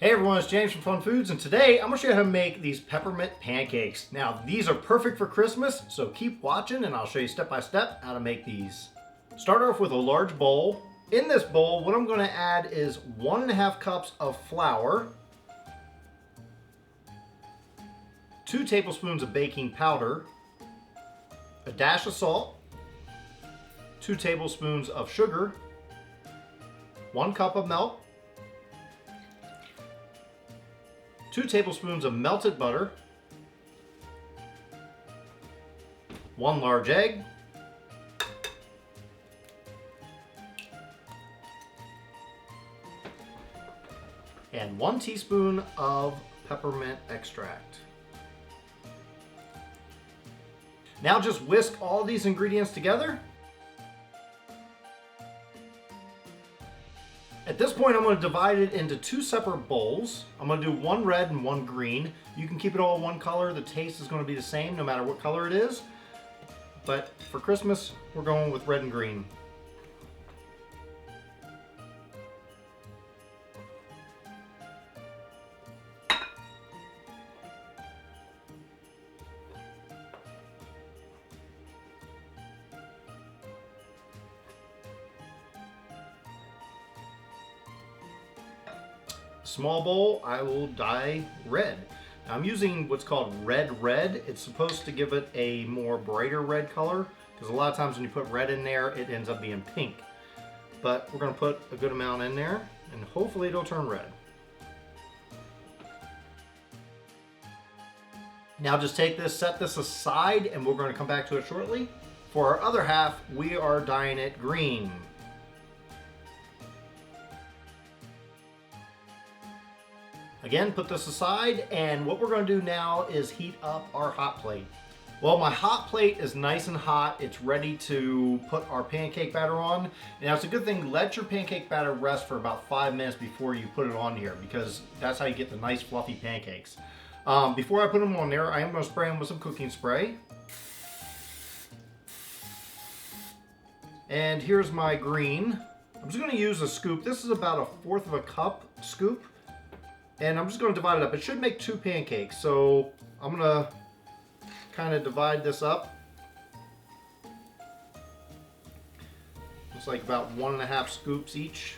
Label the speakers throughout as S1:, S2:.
S1: Hey everyone, it's James from FunFoods, and today I'm going to show you how to make these peppermint pancakes. Now, these are perfect for Christmas, so keep watching and I'll show you step by step how to make these. Start off with a large bowl. In this bowl, what I'm going to add is 1.5 cups of flour, 2 tablespoons of baking powder, a dash of salt, 2 tablespoons of sugar, 1 cup of milk, 2 tablespoons of melted butter, 1 large egg, and 1 teaspoon of peppermint extract. Now just whisk all these ingredients together. At this point, I'm going to divide it into 2 separate bowls. I'm going to do 1 red and 1 green. You can keep it all one color. The taste is going to be the same no matter what color it is. But for Christmas, we're going with red and green. Small bowl, I will dye red. Now, I'm using what's called red. It's supposed to give it a more brighter red color, because a lot of times when you put red in there, it ends up being pink. But we're going to put a good amount in there, and hopefully it'll turn red. Now just take this, set this aside, and we're going to come back to it shortly. For our other half, we are dyeing it green. Again, put this aside, and what we're going to do now is heat up our hot plate. Well, my hot plate is nice and hot. It's ready to put our pancake batter on. Now, it's a good thing, let your pancake batter rest for about 5 minutes before you put it on here, because that's how you get the nice fluffy pancakes. Before I put them on there, I am going to spray them with some cooking spray. And here's my green. I'm just going to use a scoop. This is about 1/4 of a cup scoop. And I'm just going to divide it up. It should make 2 pancakes, so I'm going to kind of divide this up. Looks like about 1.5 scoops each.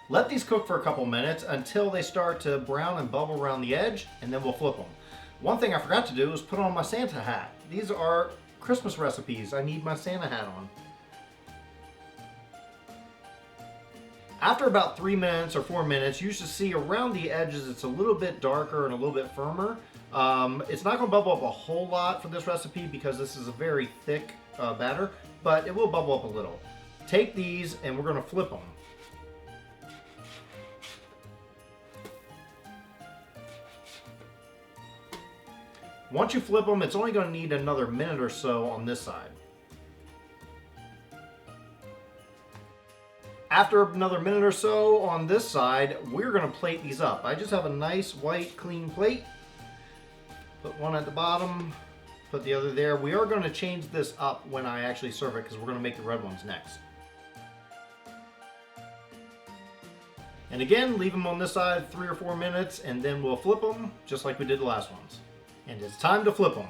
S1: Let these cook for a couple minutes until they start to brown and bubble around the edge, and then we'll flip them. One thing I forgot to do is put on my Santa hat. These are Christmas recipes. I need my Santa hat on. After about 3 minutes or 4 minutes, you should see around the edges it's a little bit darker and a little bit firmer. It's not going to bubble up a whole lot for this recipe because this is a very thick batter, but it will bubble up a little. Take these and we're going to flip them. Once you flip them, it's only going to need another minute or so on this side. After another minute or so on this side, we're going to plate these up. I just have a nice white clean plate. Put one at the bottom, put the other there. We are going to change this up when I actually serve it because we're going to make the red ones next. And again, leave them on this side 3 or 4 minutes and then we'll flip them just like we did the last ones. And it's time to flip them.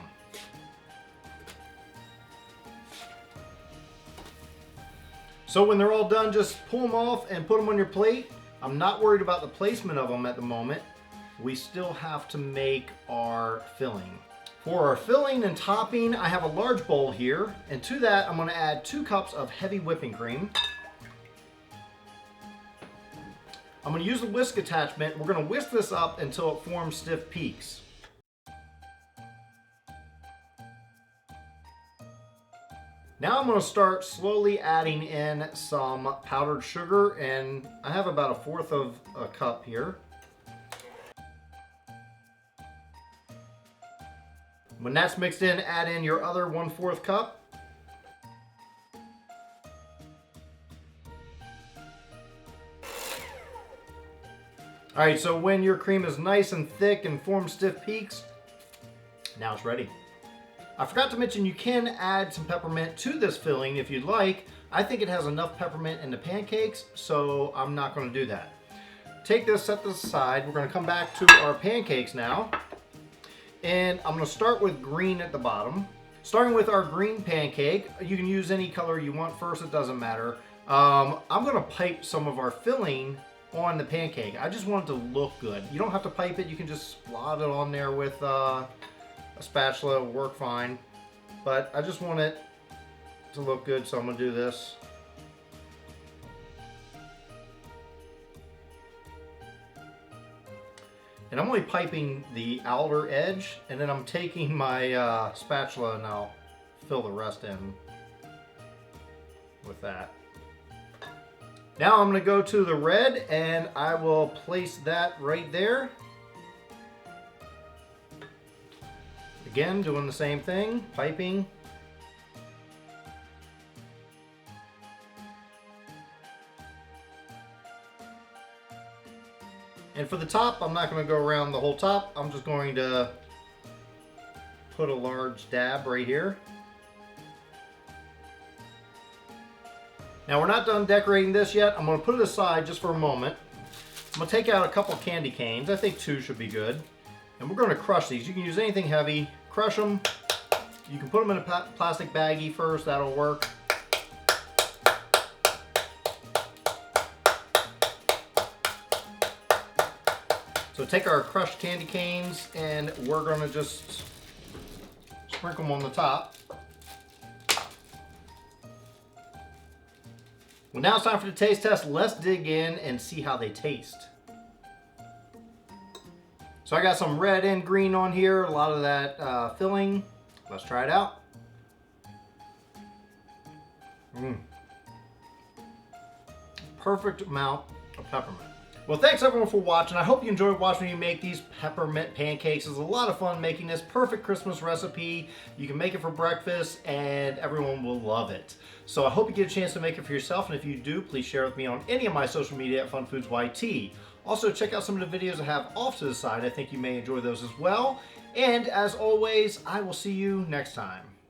S1: So when they're all done, just pull them off and put them on your plate. I'm not worried about the placement of them at the moment. We still have to make our filling. For our filling and topping, I have a large bowl here. And to that, I'm going to add 2 cups of heavy whipping cream. I'm going to use the whisk attachment. We're going to whisk this up until it forms stiff peaks. Now I'm going to start slowly adding in some powdered sugar, and I have about 1/4 of a cup here. When that's mixed in, add in your other 1/4 cup. All right, so when your cream is nice and thick and forms stiff peaks, now it's ready. I forgot to mention you can add some peppermint to this filling if you'd like. I think it has enough peppermint in the pancakes, so I'm not going to do that. Take this, set this aside. We're going to come back to our pancakes now. And I'm going to start with green at the bottom. Starting with our green pancake, you can use any color you want first, it doesn't matter. I'm going to pipe some of our filling on the pancake. I just want it to look good. You don't have to pipe it, you can just slot it on there with a spatula, it'll work fine. But I just want it to look good, so I'm going to do this. And I'm only piping the outer edge, and then I'm taking my spatula and I'll fill the rest in with that. Now I'm going to go to the red and I will place that right there. Again, doing the same thing, piping. And for the top, I'm not going to go around the whole top. I'm just going to put a large dab right here. Now we're not done decorating this yet. I'm going to put it aside just for a moment. I'm going to take out a couple candy canes. I think 2 should be good. And we're going to crush these. You can use anything heavy. Crush them. You can put them in a plastic baggie first. That'll work. So take our crushed candy canes and we're going to just sprinkle them on the top. Well, now it's time for the taste test. Let's dig in and see how they taste. So I got some red and green on here, a lot of that filling. Let's try it out. Perfect amount of peppermint. Well, thanks everyone for watching. I hope you enjoyed watching me make these peppermint pancakes. It's a lot of fun making this. Perfect Christmas recipe. You can make it for breakfast and everyone will love it. So I hope you get a chance to make it for yourself, and if you do, please share with me on any of my social media at FunFoodsYT. Also, check out some of the videos I have off to the side. I think you may enjoy those as well. And as always, I will see you next time.